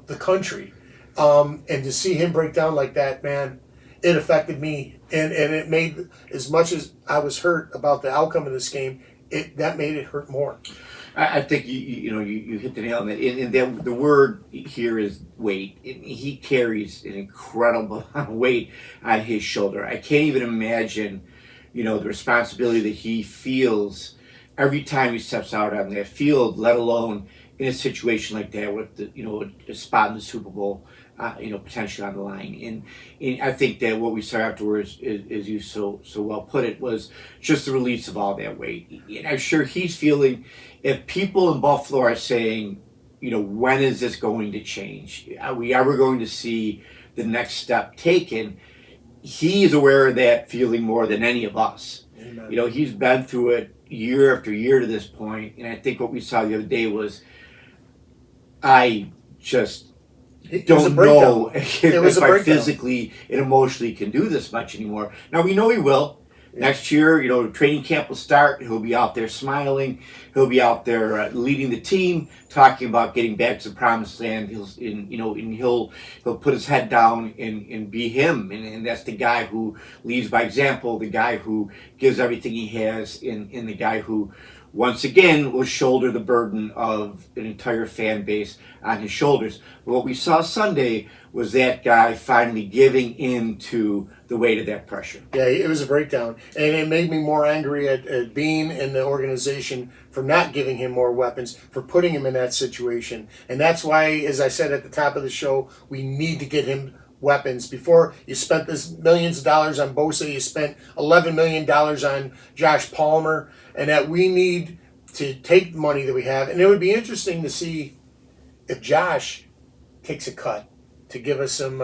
the country. And to see him break down like that, man, it affected me. And it made, as much as I was hurt about the outcome of this game, that made it hurt more. I think you hit the nail on that. And the word here is weight. He carries an incredible amount of weight on his shoulder. I can't even imagine, the responsibility that he feels every time he steps out on that field, let alone in a situation like that with a spot in the Super Bowl, potentially on the line. And I think that what we saw afterwards, as you so well put it, was just the release of all that weight. And I'm sure he's feeling, if people in Buffalo are saying, when is this going to change? Are we ever going to see the next step taken? He's aware of that feeling more than any of us. Amen. He's been through it year after year to this point. And I think what we saw the other day was, I just don't know if I physically and emotionally can do this much anymore. Now, we know he will. Next year, training camp will start. He'll be out there smiling. He'll be out there leading the team, talking about getting back to the promised land. He'll put his head down and be him. And that's the guy who leads by example, the guy who gives everything he has, and the guy who, once again, will shoulder the burden of an entire fan base on his shoulders. But what we saw Sunday was that guy finally giving in to the weight of that pressure. Yeah, it was a breakdown. And it made me more angry at Bean and the organization for not giving him more weapons, for putting him in that situation. And that's why, as I said at the top of the show, we need to get him weapons. Before you spent this millions of dollars on Bosa, you spent $11 million on Josh Palmer, and that we need to take the money that we have. And it would be interesting to see if Josh takes a cut to give us some,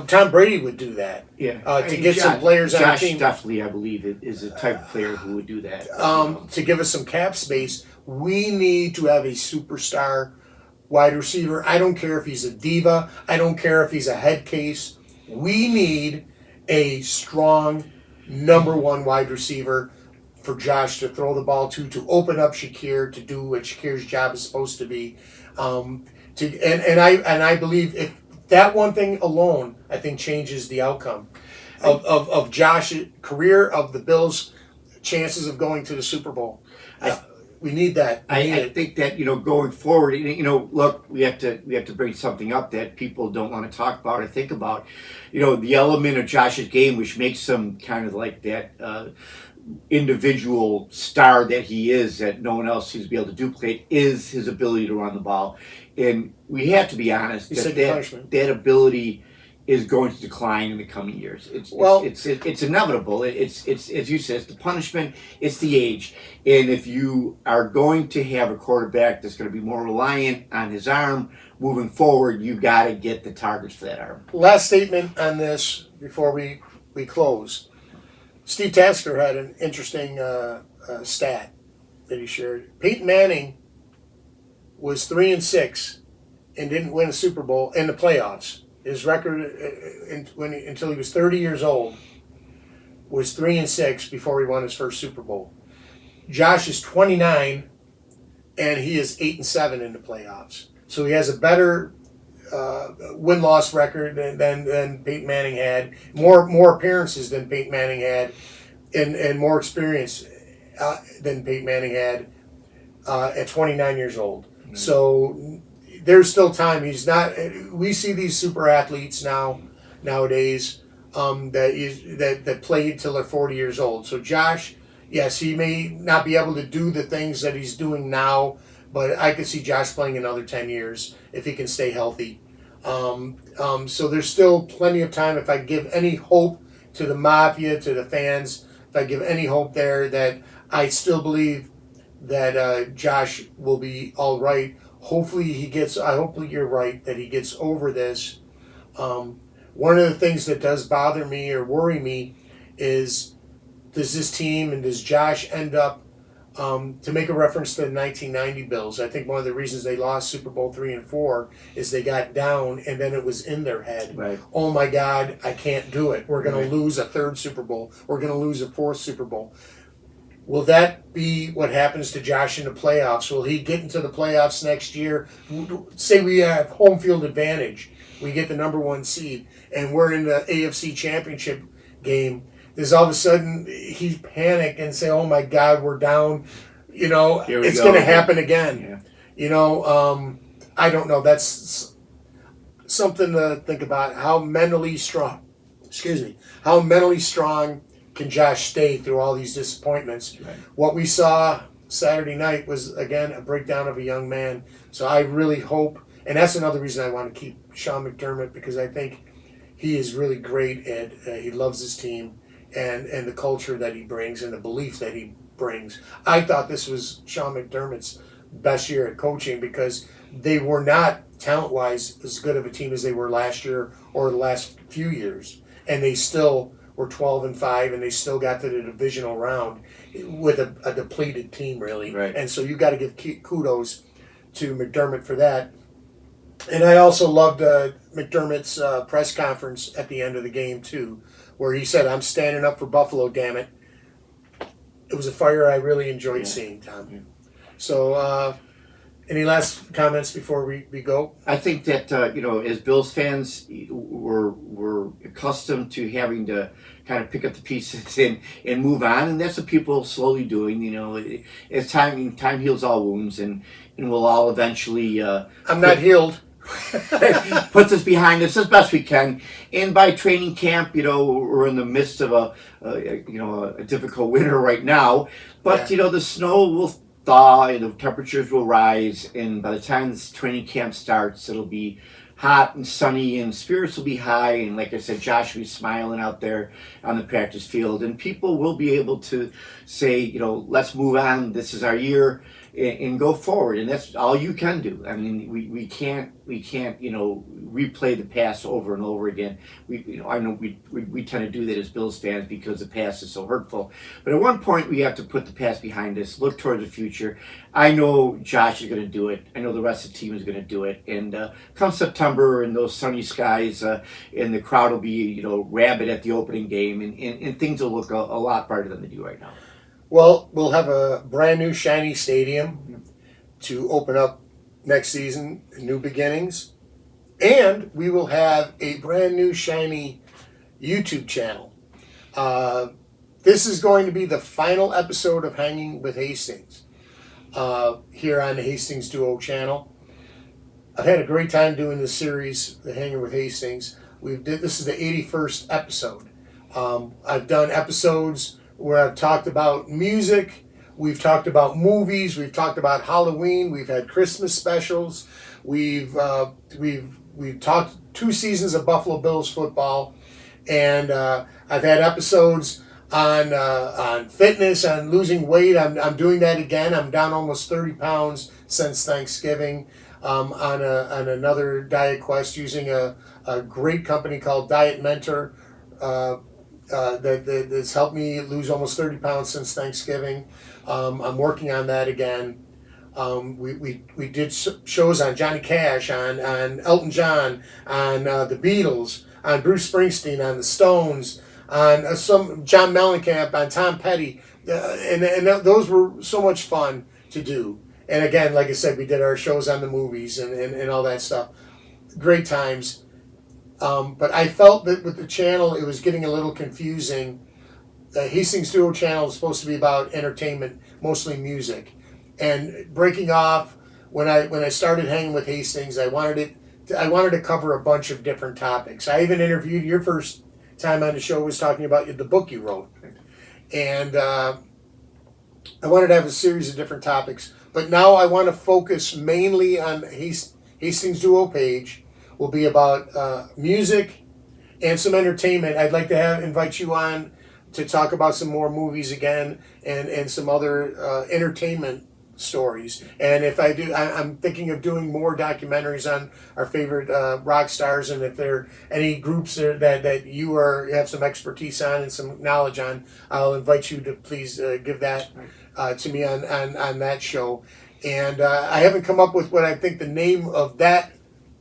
Tom Brady would do that. Yeah. To get some players on the team. Josh definitely, I believe, is the type of player who would do that. To give us some cap space, we need to have a superstar wide receiver. I don't care if he's a diva. I don't care if he's a head case. We need a strong number one wide receiver for Josh to throw the ball to open up Shakir, to do what Shakir's job is supposed to be. I believe if that one thing alone, I think, changes the outcome of Josh's career, of the Bills' chances of going to the Super Bowl. We need that. I think that going forward, look, we have to bring something up that people don't want to talk about or think about. The element of Josh's game which makes him kind of like that individual star that he is, that no one else seems to be able to duplicate, is his ability to run the ball. And we have to be honest that ability is going to decline in the coming years. It's inevitable. It's as you said, it's the punishment, it's the age. And if you are going to have a quarterback that's going to be more reliant on his arm moving forward, you got to get the targets for that arm. Last statement on this before we close. Steve Tasker had an interesting stat that he shared. Peyton Manning was 3-6 and didn't win a Super Bowl in the playoffs. His record until he was 30 years old was 3-6 before he won his first Super Bowl. Josh is 29 and he is 8-7 in the playoffs. So he has a better win-loss record than Peyton Manning had, more appearances than Peyton Manning had, and more experience than Peyton Manning had at 29 years old. Mm-hmm. So there's still time. He's not. We see these super athletes nowadays that play till they're 40 years old. So Josh, yes, he may not be able to do the things that he's doing now, but I could see Josh playing another 10 years if he can stay healthy. So there's still plenty of time. If I give any hope to the Mafia, to the fans, if I give any hope there, that I still believe that Josh will be all right. Hopefully you're right, that he gets over this. One of the things that does bother me or worry me is, does this team and does Josh end up, to make a reference to the 1990 Bills, I think one of the reasons they lost Super Bowl 3 and 4 is they got down and then it was in their head. Right. Oh my God, I can't do it. We're going to lose a third Super Bowl. We're going to lose a fourth Super Bowl. Will that be what happens to Josh in the playoffs? Will he get into the playoffs next year? Say we have home field advantage. We get the number one seed and we're in the AFC Championship game. Does all of a sudden he panic and say, oh my God, we're down. It's going to happen again. Yeah. I don't know. That's something to think about. How mentally strong can Josh stay through all these disappointments? Right. What we saw Saturday night was, again, a breakdown of a young man. So I really hope, and that's another reason I want to keep Sean McDermott, because I think he is really great at, he loves his team and the culture that he brings and the belief that he brings. I thought this was Sean McDermott's best year at coaching because they were not, talent-wise, as good of a team as they were last year or the last few years. And they still were 12-5, and they still got to the divisional round with a depleted team, really. Right. And so you got to give kudos to McDermott for that. And I also loved McDermott's press conference at the end of the game too, where he said, "I'm standing up for Buffalo, damn it." It was a fire I really enjoyed seeing, Tom. Yeah. So, any last comments before we go? I think that as Bills fans, we're accustomed to having to kind of pick up the pieces and move on, and that's what people are slowly doing. As time heals all wounds, and we'll all eventually. I'm not healed. Puts us behind us as best we can, and by training camp, we're in the midst of a difficult winter right now, but the snow will thaw and the temperatures will rise, and by the time this training camp starts, it'll be hot and sunny, and spirits will be high, and like I said, Josh will be smiling out there on the practice field, and people will be able to say, let's move on. This is our year, and go forward, and that's all you can do. I mean, we can't replay the past over and over again. I know we tend to do that as Bills fans because the past is so hurtful. But at one point, we have to put the past behind us, look toward the future. I know Josh is going to do it. I know the rest of the team is going to do it. And come September and those sunny skies, and the crowd will be rabid at the opening game, and things will look a lot brighter than they do right now. Well, we'll have a brand new shiny stadium to open up next season, new beginnings. And we will have a brand new shiny YouTube channel. This is going to be the final episode of Hanging with Hastings here on the Hastings Duo channel. I've had a great time doing this series, the Hanging with Hastings. This is the 81st episode. I've done episodes where I've talked about music, we've talked about movies, we've talked about Halloween, we've had Christmas specials, we've talked 2 seasons of Buffalo Bills football, and I've had episodes on fitness, on losing weight. I'm doing that again. I'm down almost 30 pounds since Thanksgiving on another diet quest using a great company called Diet Mentor. That's helped me lose almost 30 pounds since Thanksgiving. I'm working on that again. We did shows on Johnny Cash, on Elton John, on the Beatles, on Bruce Springsteen, on the Stones, on some John Mellencamp, on Tom Petty, and those were so much fun to do. And again, like I said, we did our shows on the movies and all that stuff. Great times. But I felt that with the channel, it was getting a little confusing. The Hastings Duo channel is supposed to be about entertainment, mostly music. And breaking off, when I started Hanging with Hastings, I wanted to cover a bunch of different topics. I even interviewed your first time on the show was talking about the book you wrote. And I wanted to have a series of different topics. But now I want to focus mainly on Hastings Duo page. Will be about music and some entertainment. I'd like to invite you on to talk about some more movies again and some other entertainment stories. And if I do, I'm thinking of doing more documentaries on our favorite rock stars. And if there are any groups that you have some expertise on and some knowledge on, I'll invite you to please give that to me on that show. And I haven't come up with what I think the name of that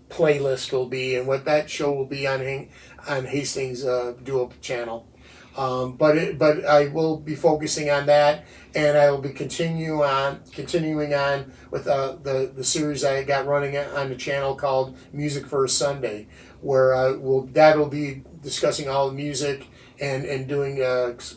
playlist will be and what that show will be on Hastings Duo channel. But I will be focusing on that, and I will be continuing on with the series I got running on the channel called Music for a Sunday, where that'll be discussing all the music and doing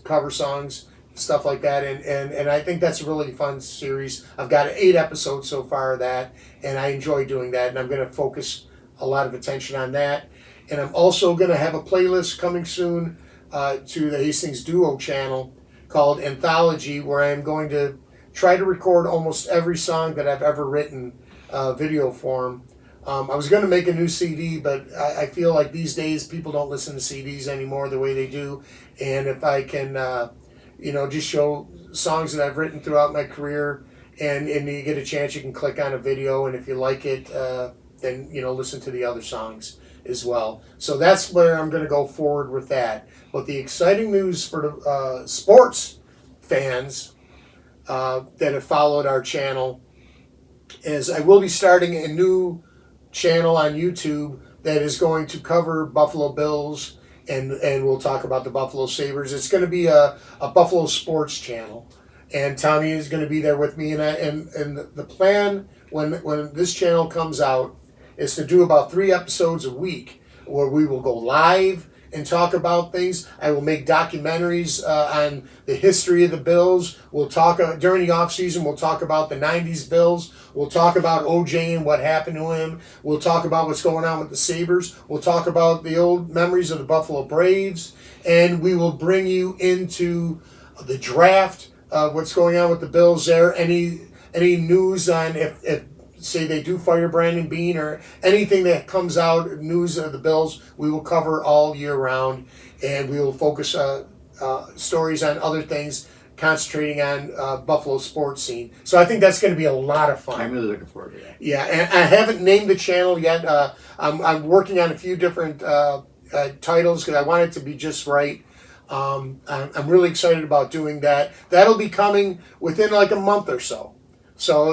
cover songs, stuff like that, and I think that's a really fun series. I've got 8 episodes so far of that, and I enjoy doing that, and I'm going to focus a lot of attention on that. And I'm also going to have a playlist coming soon to the Hastings Duo channel called Anthology, where I'm going to try to record almost every song that I've ever written video form. I was going to make a new CD, but I feel like these days people don't listen to CDs anymore the way they do. And if I can, just show songs that I've written throughout my career, and you get a chance, you can click on a video, and if you like it, then listen to the other songs as well. So that's where I'm going to go forward with that. But the exciting news for the sports fans that have followed our channel is I will be starting a new channel on YouTube that is going to cover Buffalo Bills and we'll talk about the Buffalo Sabres. It's going to be a Buffalo sports channel, and Tommy is going to be there with me. And the plan when this channel comes out is to do about 3 episodes a week, where we will go live and talk about things. I will make documentaries on the history of the Bills. We'll talk during the off season. We'll talk about the '90s Bills. We'll talk about OJ and what happened to him. We'll talk about what's going on with the Sabres. We'll talk about the old memories of the Buffalo Braves, and we will bring you into the draft. What's going on with the Bills there? Any news on if say they do fire Brandon Bean or anything that comes out, news of the Bills, we will cover all year round, and we will focus stories on other things, concentrating on Buffalo sports scene. So I think that's going to be a lot of fun. I'm really looking forward to that. Yeah, and I haven't named the channel yet. I'm working on a few different titles because I want it to be just right. I'm really excited about doing that. That'll be coming within like a month or so. So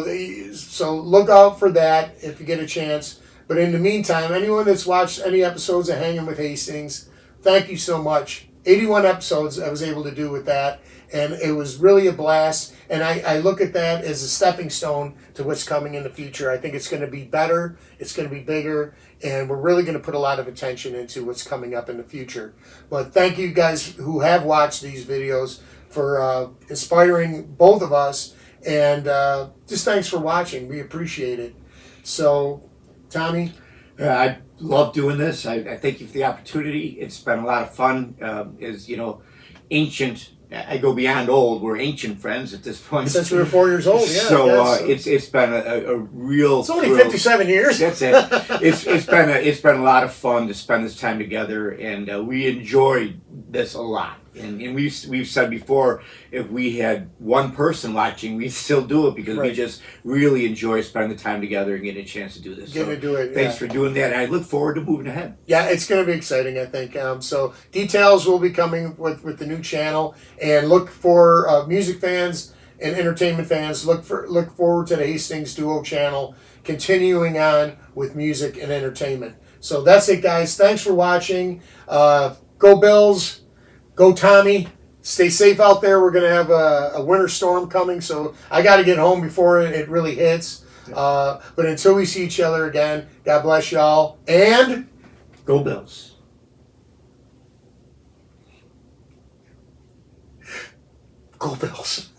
look out for that if you get a chance. But in the meantime, anyone that's watched any episodes of Hanging with Hastings, thank you so much. 81 episodes I was able to do with that, and it was really a blast. And I look at that as a stepping stone to what's coming in the future. I think it's going to be better, it's going to be bigger, and we're really going to put a lot of attention into what's coming up in the future. But thank you guys who have watched these videos for inspiring both of us. And just thanks for watching. We appreciate it. So, Tommy? I love doing this. I thank you for the opportunity. It's been a lot of fun. As you know, ancient. I go beyond old. We're ancient friends at this point. Since we were 4 years old, yeah. So it's been a real. It's only 57 years. That's it. It's been a lot of fun to spend this time together, and we enjoyed this a lot. And we've said before, if we had one person watching, we'd still do it because we just really enjoy spending the time together and getting a chance to do this. Thanks for doing that. And I look forward to moving ahead. Yeah, it's going to be exciting, I think. So details will be coming with the new channel, and look for music fans and entertainment fans. Look forward to the Hastings Duo channel continuing on with music and entertainment. So that's it, guys. Thanks for watching. Go Bills. Go Tommy. Stay safe out there. We're going to have a winter storm coming, so I got to get home before it really hits. But until we see each other again, God bless y'all. And go Bills. Go Bills.